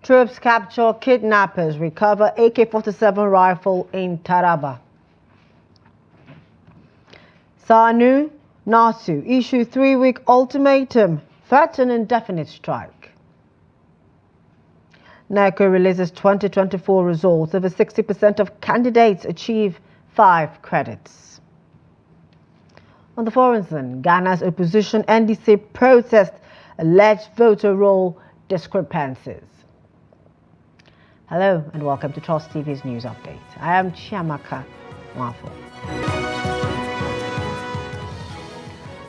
Troops capture kidnappers, recover AK-47 rifle in Taraba. Sanu Nasu issue 3-week ultimatum, threaten indefinite strike. NECO releases 2024 results. Over 60% of candidates achieve 5 credits. On the foreign, Ghana's opposition NDC protests alleged voter roll discrepancies. Hello and welcome to Trust TV's news update. I am Chiamaka Mwafo.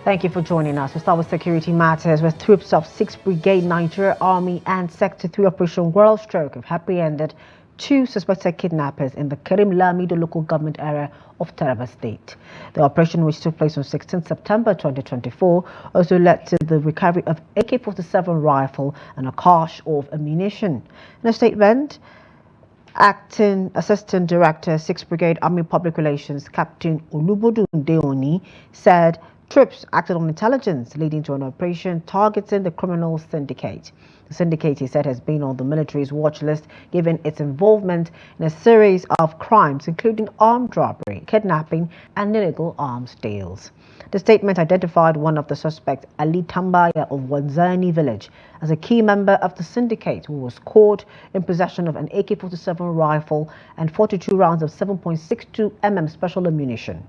Thank you for joining us. We'll start with security matters, where troops of 6th Brigade Nigeria Army and Sector 3 Operation World Stroke have apprehended 2 suspected kidnappers in the Kerim Lamido local government area of Taraba State. The operation, which took place on 16 September 2024, also led to the recovery of AK-47 rifle and a cache of ammunition. In a statement, Acting Assistant Director, 6th Brigade Army Public Relations, Captain Olubodun Deoni, said troops acted on intelligence, leading to an operation targeting the criminal syndicate. The syndicate, he said, has been on the military's watch list given its involvement in a series of crimes, including armed robbery, kidnapping, and illegal arms deals. The statement identified one of the suspects, Ali Tambaya of Wanzani village, as a key member of the syndicate, who was caught in possession of an AK-47 rifle and 42 rounds of 7.62 mm special ammunition.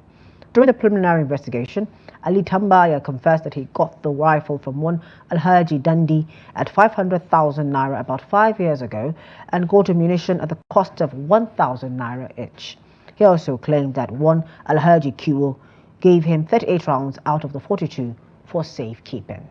During the preliminary investigation, Ali Tambaya confessed that he got the rifle from one Alhaji Dandi at 500,000 naira about 5 years ago and got ammunition at the cost of 1,000 naira each. He also claimed that one Alhaji Kiwo gave him 38 rounds out of the 42 for safekeeping.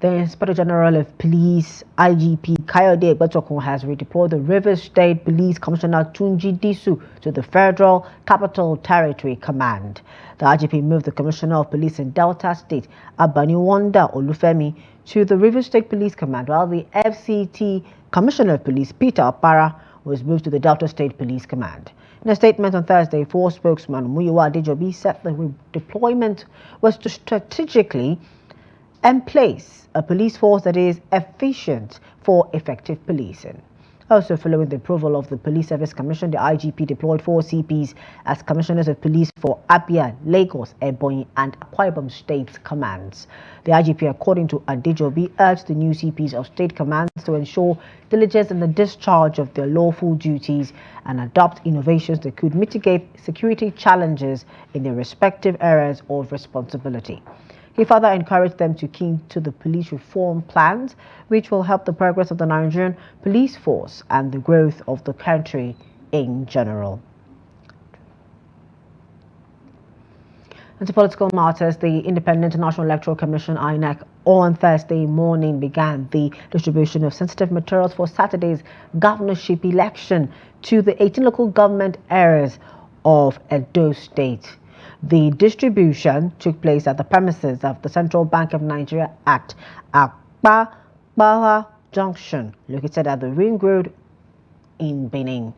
The Inspector General of Police, IGP Kayode Batokun, has redeployed the Rivers State Police Commissioner Tunji Disu to the Federal Capital Territory Command. The IGP moved the Commissioner of Police in Delta State, Abaniwanda Olufemi, to the Rivers State Police Command, while the FCT Commissioner of Police, Peter Opara, was moved to the Delta State Police Command. In a statement on Thursday, 4 spokesman Muyiwa Adejobi said the redeployment was to strategically place a police force that is efficient for effective policing. Also, following the approval of the Police Service Commission, the IGP deployed 4 CPs as commissioners of police for Abia, Lagos, Ebonyi, and Akwa Ibom state commands. The IGP, according to Adejobi, urged the new CPs of state commands to ensure diligence in the discharge of their lawful duties and adopt innovations that could mitigate security challenges in their respective areas of responsibility. He further encouraged them to key to the police reform plans, which will help the progress of the Nigerian police force and the growth of the country in general. Into political matters, the Independent National Electoral Commission, INEC, on Thursday morning began the distribution of sensitive materials for Saturday's governorship election to the 18 local government areas of Edo State. The distribution took place at the premises of the Central Bank of Nigeria at Akpabaha Junction, located at the Ring Road in Benin.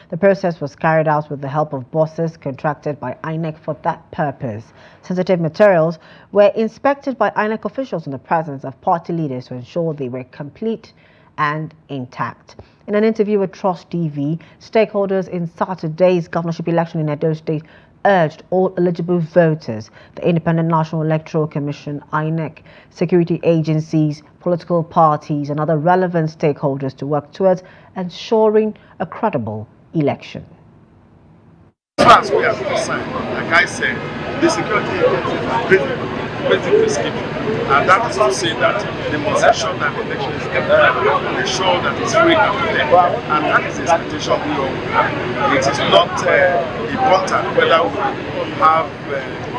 The process was carried out with the help of buses contracted by INEC for that purpose. Sensitive materials were inspected by INEC officials in the presence of party leaders to ensure they were complete and intact. In an interview with Trust TV, stakeholders in Saturday's governorship election in Edo State urged all eligible voters, the Independent National Electoral Commission, INEC, security agencies, political parties, and other relevant stakeholders to work towards ensuring a credible election. As we are concerned, like I said, the security agencies are basic prescription, and that is to say that they must ensure that the election is kept and ensure that it's free and fair, and that is the expectation we all have. It is not important whether we have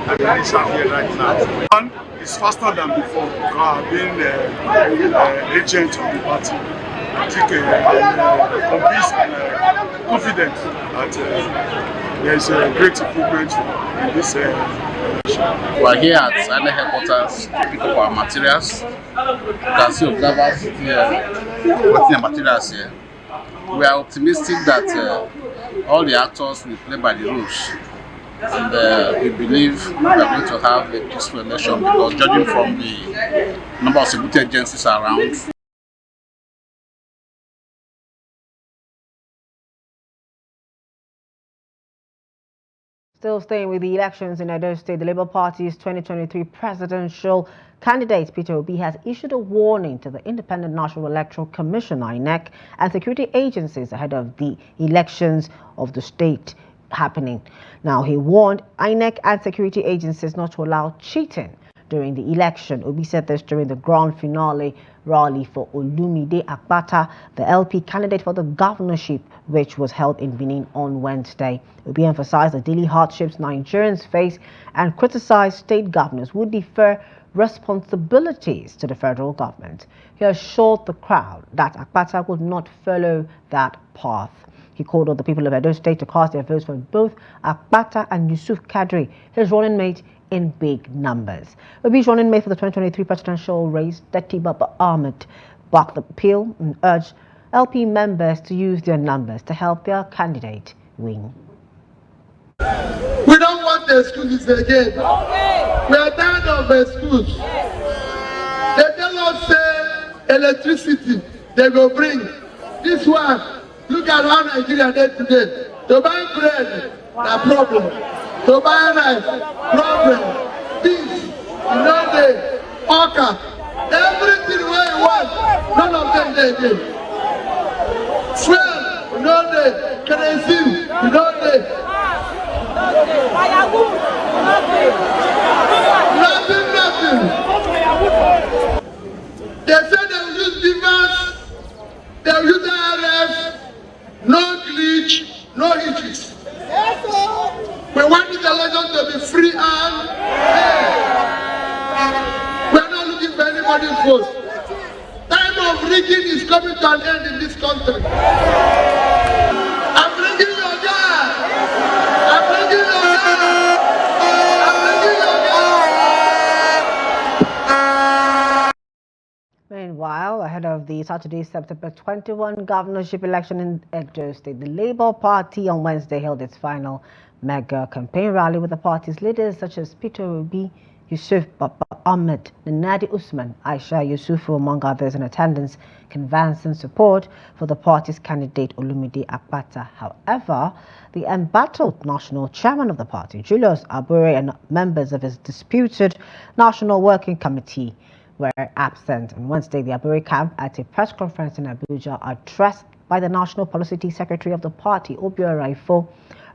an election here right now. One is faster than before because being agent of the party. I think I'm confident that there is a great improvement in this election. We are here at INEC headquarters to pick up our materials. You can see observers here putting their materials here. We are optimistic that all the actors will play by the rules and we believe we are going to have a peaceful election because judging from the number of security agencies around, Still staying with the elections in Edo State, the Labour Party's 2023 presidential candidate Peter Obi has issued a warning to the Independent National Electoral Commission (INEC) and security agencies ahead of the elections of the state happening. Now, he warned INEC and security agencies not to allow cheating during the election. Obi said this during the grand finale rally for Olumide Akpata, the LP candidate for the governorship, which was held in Benin on Wednesday. Obi emphasized the daily hardships Nigerians face and criticized state governors would defer responsibilities to the federal government. He assured the crowd that Akpata would not follow that path. He called on the people of Edo State to cast their votes for both Akpata and Yusuf Kadri, his running mate, in big numbers. Obi's running mate for the 2023 presidential race, Deti Baba Ahmed, backed the appeal and urged LP members to use their numbers to help their candidate win. We don't want the excuses again. We are tired of excuses. They tell us say electricity they will bring. This one, look at how Nigeria did today. To buy bread, no problem. To buy rice, problem. Beans, the orca, everything where you want, none of them they did. Fuel, kerosene, nothing. They say they will use divers, they will use RF, no glitch, no hitches. We want this election to be free and fair. We are not looking for anybody's vote. Time of rigging is coming to an end in this country. I'm bringing your guy. I'm bringing your guy. I'm bringing your guy. Meanwhile, ahead of the Saturday, September 21 governorship election in Edo State, the Labour Party on Wednesday held its final mega campaign rally with the party's leaders such as Peter Obi, Yusuf Baba Ahmed, Nadi Usman, Aisha Yusufu, among others, in attendance, canvassing support for the party's candidate Olumide Akpata. However, the embattled national chairman of the party, Julius Abure, and members of his disputed National Working Committee were absent. On Wednesday, the Abure camp at a press conference in Abuja, addressed by the National Policy Secretary of the party, Obiora Raifo,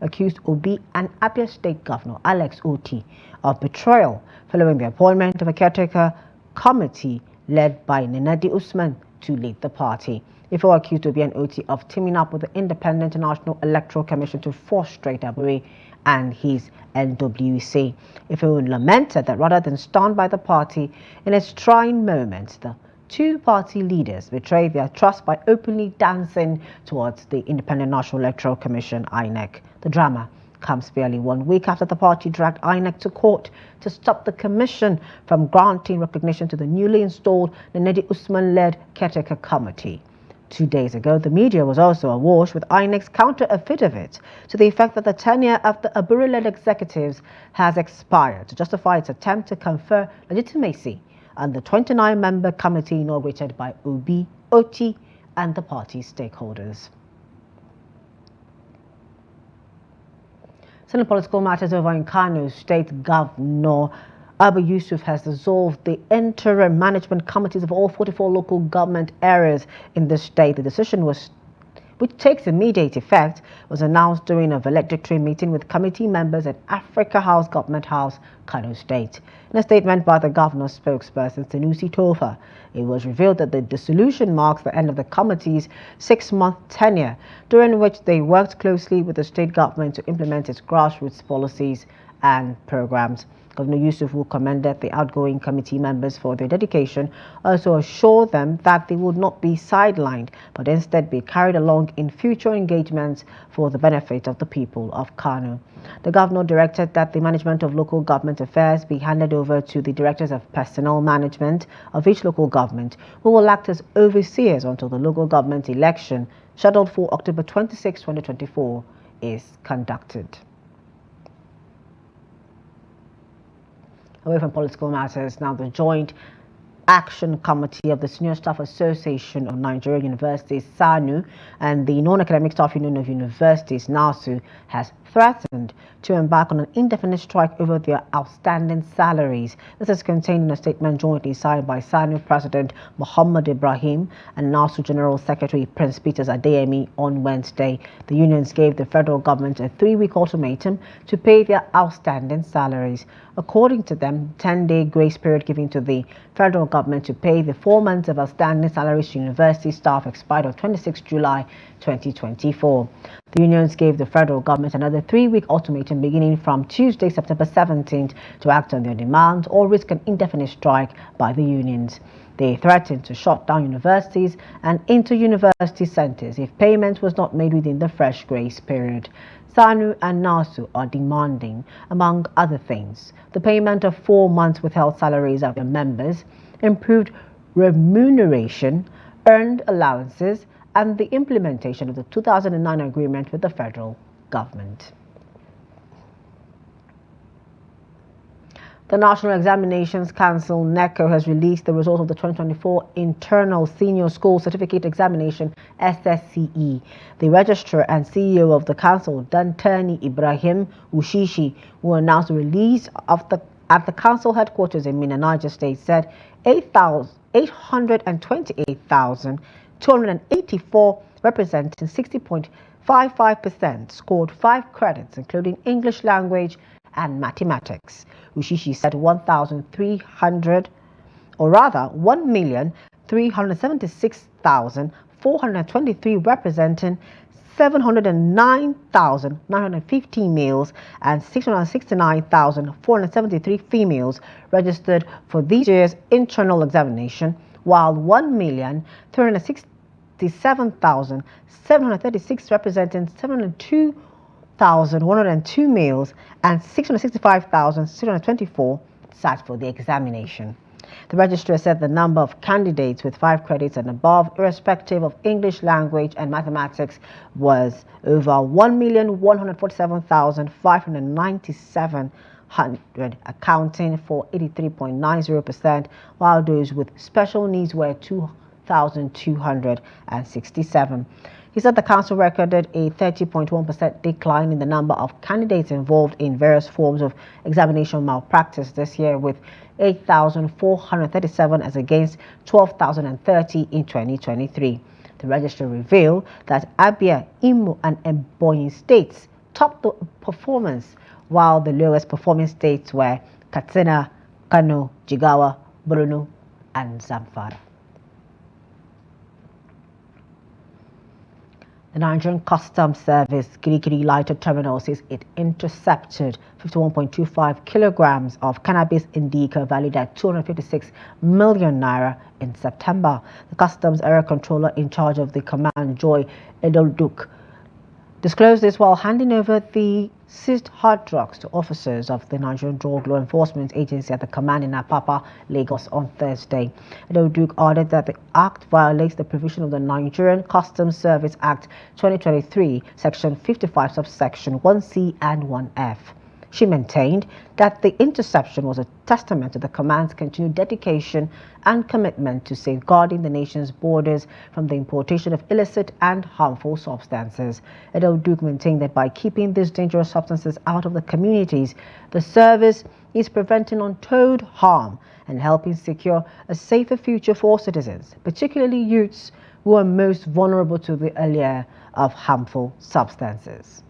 accused Obi and Abia State Governor Alex Oti of betrayal following the appointment of a caretaker committee led by Nadi Usman to lead the party. Ifo accused Obi and Oti of teaming up with the Independent National Electoral Commission to frustrate Abure and his NWC. Ifo lamented that rather than stand by the party in its trying moments, the two party leaders betrayed their trust by openly dancing towards the Independent National Electoral Commission, INEC. The drama comes barely 1 week after the party dragged INEC to court to stop the commission from granting recognition to the newly installed Nadi Usman-led caretaker committee. 2 days ago, the media was also awash with INEC's counter-affidavit to the effect that the tenure of the Abure-led executives has expired to justify its attempt to confer legitimacy on the 29-member committee inaugurated by Obi, Oti, and the party's stakeholders. Still in political matters over in Kano State, Governor Abba Yusuf has dissolved the interim management committees of all 44 local government areas in the state. The decision, which takes immediate effect, was announced during a valedictory meeting with committee members at Africa House, Government House, Kano State. In a statement by the governor's spokesperson, Sanusi Tofa, it was revealed that the dissolution marks the end of the committee's 6-month tenure, during which they worked closely with the state government to implement its grassroots policies and programs. Governor Yusuf, who commended the outgoing committee members for their dedication, also assured them that they would not be sidelined, but instead be carried along in future engagements for the benefit of the people of Kano. The governor directed that the management of local government affairs be handed over to the directors of personnel management of each local government, who will act as overseers until the local government election, scheduled for October 26, 2024, is conducted. Away from political matters, now the Joint Action Committee of the Senior Staff Association of Nigerian Universities, SANU, and the Non-Academic Staff Union of Universities, NASU, has threatened to embark on an indefinite strike over their outstanding salaries. This is contained in a statement jointly signed by SANU President Muhammad Ibrahim and NASU General Secretary Prince Peters Adeyemi on Wednesday. The unions gave the federal government a 3-week ultimatum to pay their outstanding salaries. According to them, 10-day grace period given to the federal government to pay the 4 months of outstanding salaries to university staff expired on 26 July 2024. The unions gave the federal government another 3-week ultimatum beginning from Tuesday, September 17th, to act on their demands or risk an indefinite strike by the unions. They threatened to shut down universities and inter-university centers if payment was not made within the fresh grace period. SANU and NASU are demanding, among other things, the payment of 4 months withheld salaries of their members, improved remuneration, earned allowances, and the implementation of the 2009 agreement with the federal government. The National Examinations Council, NECO, has released the results of the 2024 Internal Senior School Certificate Examination, SSCE. The Registrar and CEO of the Council, Dantani Ibrahim Ushishi, who announced the release at the Council headquarters in Minna, Niger State, said 828,284, representing 60.55%, scored 5 credits, including English language and mathematics. Ushishi said 1,376,423, representing 709,915 males and 669,473 females registered for this year's internal examination, while 1,367,736, representing 702,102 males and 665,624 sat for the examination. The registrar said the number of candidates with 5 credits and above, irrespective of English language and mathematics, was over 1,147,597, accounting for 83.90%, while those with special needs were 2,267. He said the council recorded a 30.1% decline in the number of candidates involved in various forms of examination malpractice this year, with 8,437 as against 12,030 in 2023. The registrar revealed that Abia, Imo, and Ebonyi states topped the performance, while the lowest performing states were Katsina, Kano, Jigawa, Borno, and Zamfara. The Nigerian Customs Service Kirikiri Lighter Terminal says it intercepted 51.25 kilograms of cannabis indica valued at 256 million naira in September. The Customs Area Controller in charge of the command, Joy Edolduk, disclosed this while handing over the seized hard drugs to officers of the Nigerian Drug Law Enforcement Agency at the command in Apapa, Lagos on Thursday. Edolduk added that the act violates the provision of the Nigerian Customs Service Act 2023, Section 55, subsection 1C and 1F. She maintained that the interception was a testament to the command's continued dedication and commitment to safeguarding the nation's borders from the importation of illicit and harmful substances. Edolduk maintained that by keeping these dangerous substances out of the communities, the service is preventing untold harm and helping secure a safer future for citizens, particularly youths who are most vulnerable to the allure of harmful substances.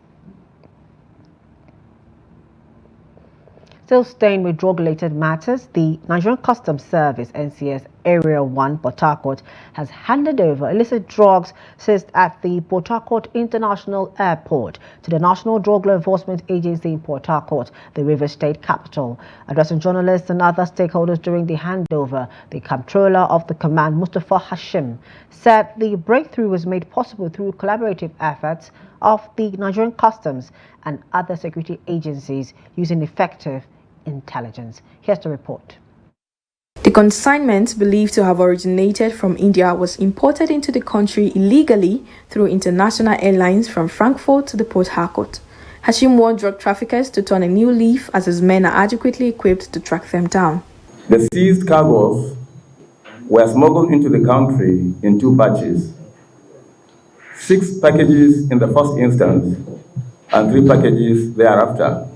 Still staying with drug-related matters, the Nigerian Customs Service, NCS Area 1, Port Harcourt, has handed over illicit drugs seized at the Port Harcourt International Airport to the National Drug Law Enforcement Agency in Port Harcourt, the River State capital. Addressing journalists and other stakeholders during the handover, the Comptroller of the Command, Mustafa Hashim, said the breakthrough was made possible through collaborative efforts of the Nigerian Customs and other security agencies using effective intelligence. Here's the report. The consignment, believed to have originated from India, was imported into the country illegally through international airlines from Frankfurt to the Port Harcourt. Hashim warned drug traffickers to turn a new leaf as his men are adequately equipped to track them down. The seized cargoes were smuggled into the country in 2 batches, 6 packages in the first instance and 3 packages thereafter.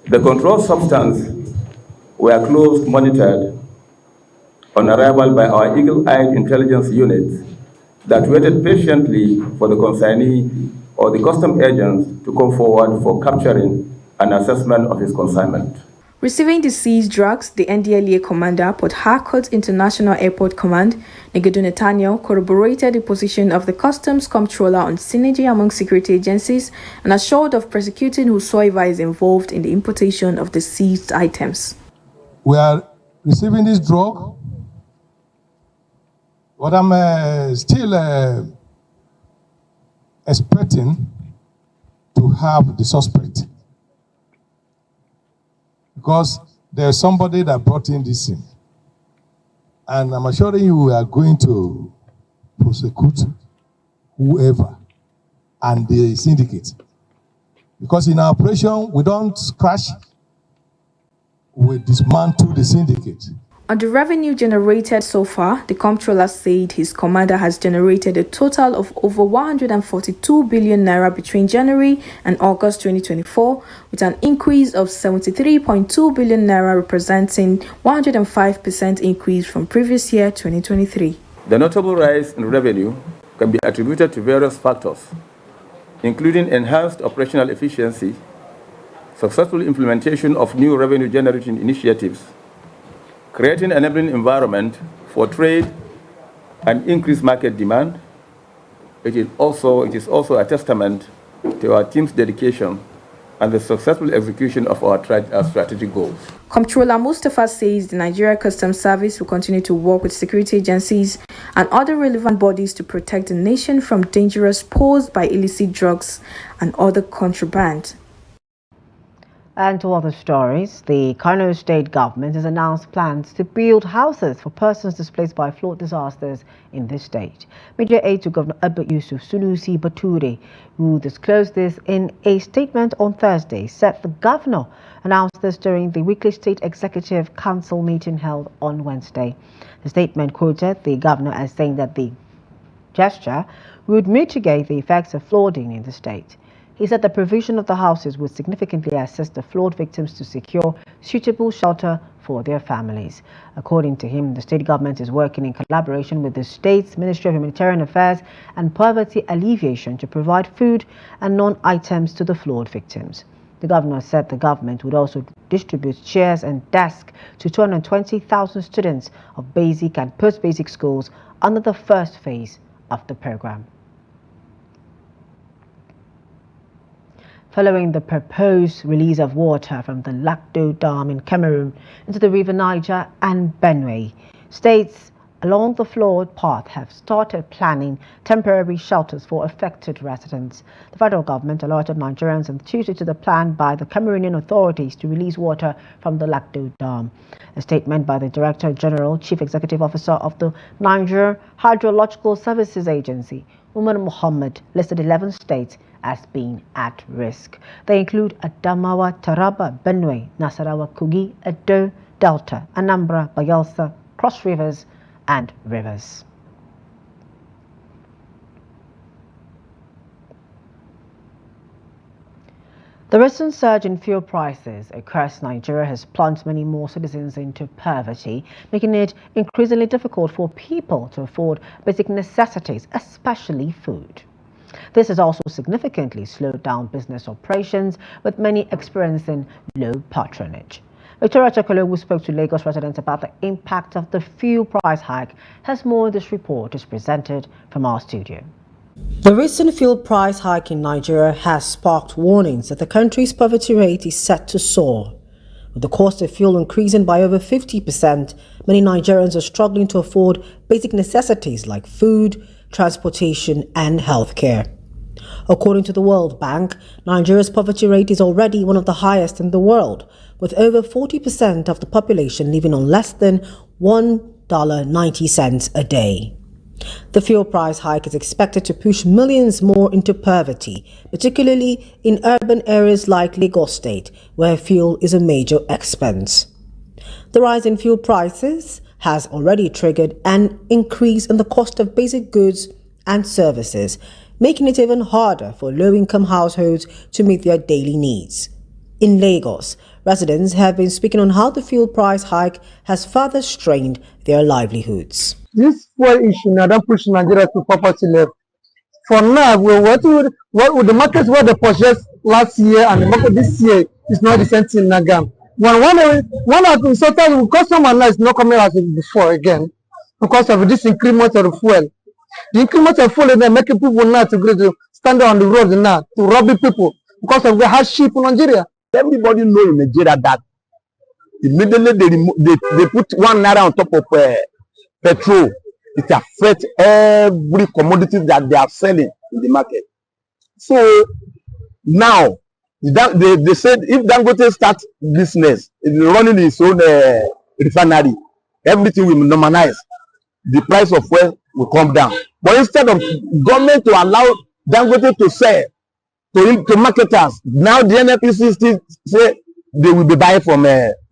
The controlled substance were closely monitored on arrival by our eagle-eyed intelligence units that waited patiently for the consignee or the custom agents to come forward for capturing and assessment of his consignment. Receiving the seized drugs, the NDLEA commander, Port Harcourt International Airport Command, Nathaniel, corroborated the position of the customs comptroller on synergy among security agencies and assured of prosecuting whosoever is involved in the importation of the seized items. We are receiving this drug, but I'm still expecting to have the suspect, because there's somebody that brought in this thing. And I'm assuring you we are going to prosecute whoever and the syndicate. Because in our operation, we don't crash, we dismantle the syndicate. On the revenue generated so far, the comptroller said his commander has generated a total of over 142 billion naira between January and August 2024, with an increase of 73.2 billion naira, representing 105% increase from previous year 2023. The notable rise in revenue can be attributed to various factors, including enhanced operational efficiency, successful implementation of new revenue-generating initiatives, creating an enabling environment for trade and increased market demand. It is also a testament to our team's dedication and the successful execution of our strategic goals. Comptroller Mustafa says the Nigeria Customs Service will continue to work with security agencies and other relevant bodies to protect the nation from dangers posed by illicit drugs and other contraband. And to other stories, the Kano state government has announced plans to build houses for persons displaced by flood disasters in this state. Media aide to Governor Abba Yusuf Sunusi Bature, who disclosed this in a statement on Thursday, said the governor announced this during the weekly State Executive Council meeting held on Wednesday. The statement quoted the governor as saying that the gesture would mitigate the effects of flooding in the state. He said the provision of the houses would significantly assist the flood victims to secure suitable shelter for their families. According to him, the state government is working in collaboration with the state's Ministry of Humanitarian Affairs and Poverty Alleviation to provide food and non-items to the flood victims. The governor said the government would also distribute chairs and desks to 220,000 students of basic and post-basic schools under the first phase of the program. Following the proposed release of water from the Lagdo Dam in Cameroon into the River Niger and Benue, states along the flood path have started planning temporary shelters for affected residents. The federal government alerted Nigerians on Tuesday to the plan by the Cameroonian authorities to release water from the Lagdo Dam. A statement by the Director General, Chief Executive Officer of the Niger Hydrological Services Agency, Umar Mohammed, listed 11 states as being at risk. They include Adamawa, Taraba, Benue, Nasarawa, Kogi, Edo, Delta, Anambra, Bayelsa, Cross Rivers, and Rivers. The recent surge in fuel prices across Nigeria has plunged many more citizens into poverty, making it increasingly difficult for people to afford basic necessities, especially food. This has also significantly slowed down business operations, with many experiencing low patronage. Victoria Chokolo, who spoke to Lagos residents about the impact of the fuel price hike, has more in this report is presented from our studio. The recent fuel price hike in Nigeria has sparked warnings that the country's poverty rate is set to soar. With the cost of fuel increasing by over 50%, many Nigerians are struggling to afford basic necessities like food, transportation, and healthcare. According to the World Bank, Nigeria's poverty rate is already one of the highest in the world, with over 40% of the population living on less than $1.90 a day. The fuel price hike is expected to push millions more into poverty, particularly in urban areas like Lagos State, where fuel is a major expense. The rise in fuel prices has already triggered an increase in the cost of basic goods and services, making it even harder for low-income households to meet their daily needs. In Lagos, residents have been speaking on how the fuel price hike has further strained their livelihoods. This fuel issue now don't push Nigeria to poverty level. For now, we're working with the market where they purchased last year and the market this year is not the same thing now. One of the certain customer now is not coming as before again because of this increment of the fuel. The increment of fuel is making people now to stand on the road now to rob people because of the hardship in Nigeria. Everybody knows in Nigeria that immediately they put 1 naira on top of petrol. It affects every commodity that they are selling in the market. So now they said if Dangote starts business, running his own refinery, everything will normalize. The price of fuel will come down. But instead of government to allow Dangote to sell to marketers, now the NNPC still say they will be buying from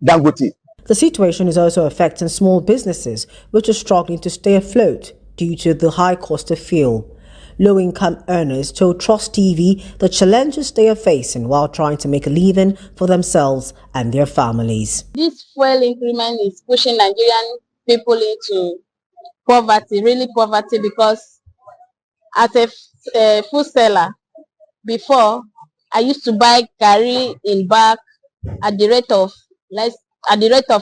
Dangote. The situation is also affecting small businesses, which are struggling to stay afloat due to the high cost of fuel. Low-income earners told Trust TV the challenges they are facing while trying to make a living for themselves and their families. This fuel increment is pushing Nigerian people into poverty, really poverty, because as a food seller, before I used to buy garri in bag at the rate of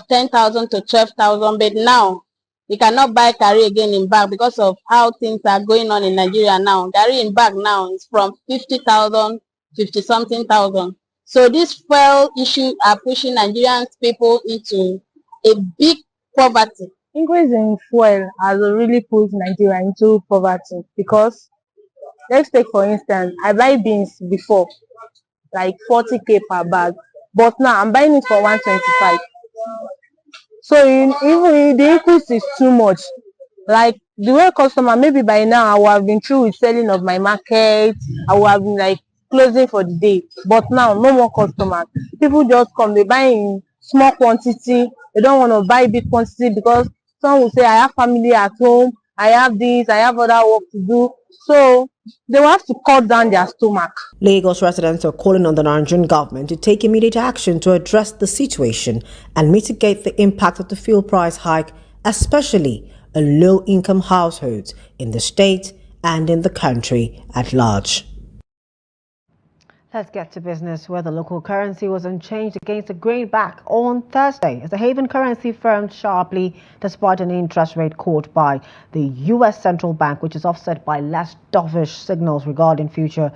10,000 to 12,000, but now you cannot buy garri again in bag because of how things are going on in Nigeria now. Garri in bag now is from 50,000, 50-something thousand. So this fuel issue are pushing Nigerian people into a big poverty. Increase in fuel has really put Nigeria into poverty because, let's take for instance, I buy beans before like 40k per bag, but now I'm buying it for 125. So even the increase is too much. Like the way customer, maybe by now I would have been through with selling of my market, I would have been like closing for the day. But now no more customers. People just come, they buy in small quantity. They don't want to buy big quantity because some will say I have family at home, I have this, I have other work to do. So they will have to cut down their stomach. Lagos residents are calling on the Nigerian government to take immediate action to address the situation and mitigate the impact of the fuel price hike, especially on low-income households in the state and in the country at large. Let's get to business, where the local currency was unchanged against the greenback on Thursday as the haven currency firmed sharply despite an interest rate caught by the U.S. Central Bank, which is offset by less dovish signals regarding future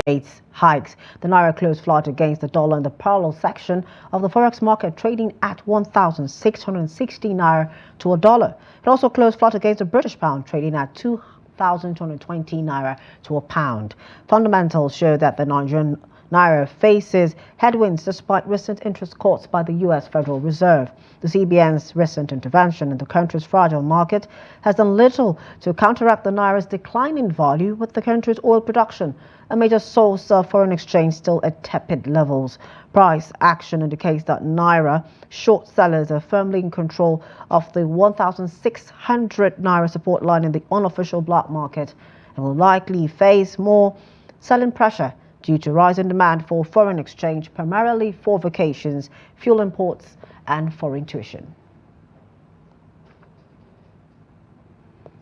rates hikes. The naira closed flat against the dollar in the parallel section of the forex market, trading at 1,660 naira to a dollar. It also closed flat against the British pound, trading at 2,220 naira to a pound. Fundamentals show that the Nigerian naira faces headwinds despite recent interest cuts by the U.S. Federal Reserve. The CBN's recent intervention in the country's fragile market has done little to counteract the naira's decline in value, with the country's oil production, a major source of foreign exchange, still at tepid levels. Price action indicates that naira short sellers are firmly in control of the 1,600 naira support line in the unofficial black market and will likely face more selling pressure due to rising demand for foreign exchange, primarily for vacations, fuel imports, and foreign tuition.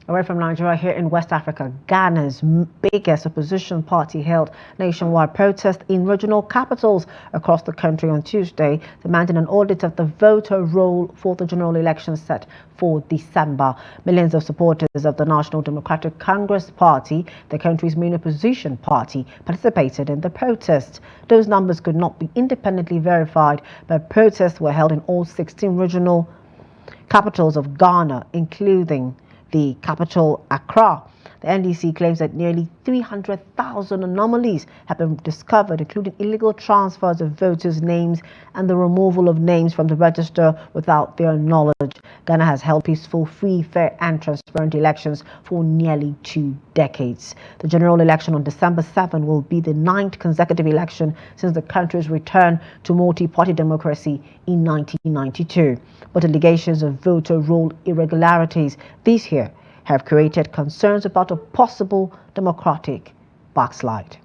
Away from Nigeria, here in West Africa, Ghana's biggest opposition party held nationwide protests in regional capitals across the country on Tuesday, demanding an audit of the voter roll for the general election set for December. Millions of supporters of the National Democratic Congress Party, the country's main opposition party, participated in the protest. Those numbers could not be independently verified, but protests were held in all 16 regional capitals of Ghana, including the capital, Accra. The NDC claims that nearly 300,000 anomalies have been discovered, including illegal transfers of voters' names and the removal of names from the register without their knowledge. Ghana has held peaceful, free, fair and transparent elections for nearly 2 decades. The general election on December 7 will be the 9th consecutive election since the country's return to multi-party democracy in 1992. But allegations of voter roll irregularities this year have created concerns about a possible democratic backslide.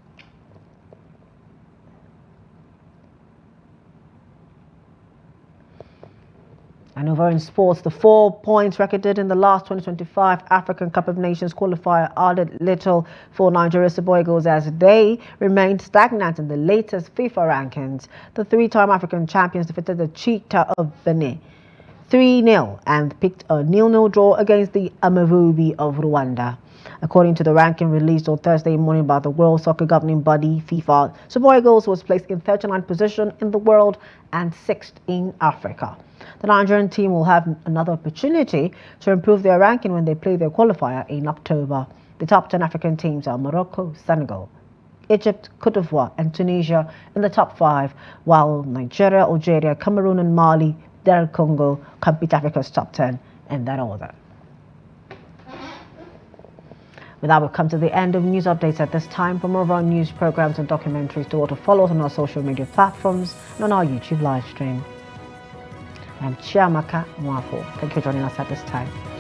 And over in sports, the 4 points recorded in the last 2025 African Cup of Nations qualifier added little for Nigeria's Super Eagles as they remained stagnant in the latest FIFA rankings. The 3-time African champions defeated the Cheetah of Benin 3-0 and picked a 0-0 draw against the Amavubi of Rwanda. According to the ranking released on Thursday morning by the World Soccer governing body FIFA, Super Eagles was placed in 39th position in the world and 6th in Africa. The Nigerian team will have another opportunity to improve their ranking when they play their qualifier in October. The top 10 African teams are Morocco, Senegal, Egypt, Cote d'Ivoire and Tunisia in the top 5, while Nigeria, Algeria, Cameroon and Mali, DR Congo complete Africa's top 10 in that order. With that, we've come to the end of news updates at this time. For more of our news programs and documentaries, do to follow us on our social media platforms and on our YouTube live stream. I'm Chiamaka Mwafo. Thank you for joining us at this time.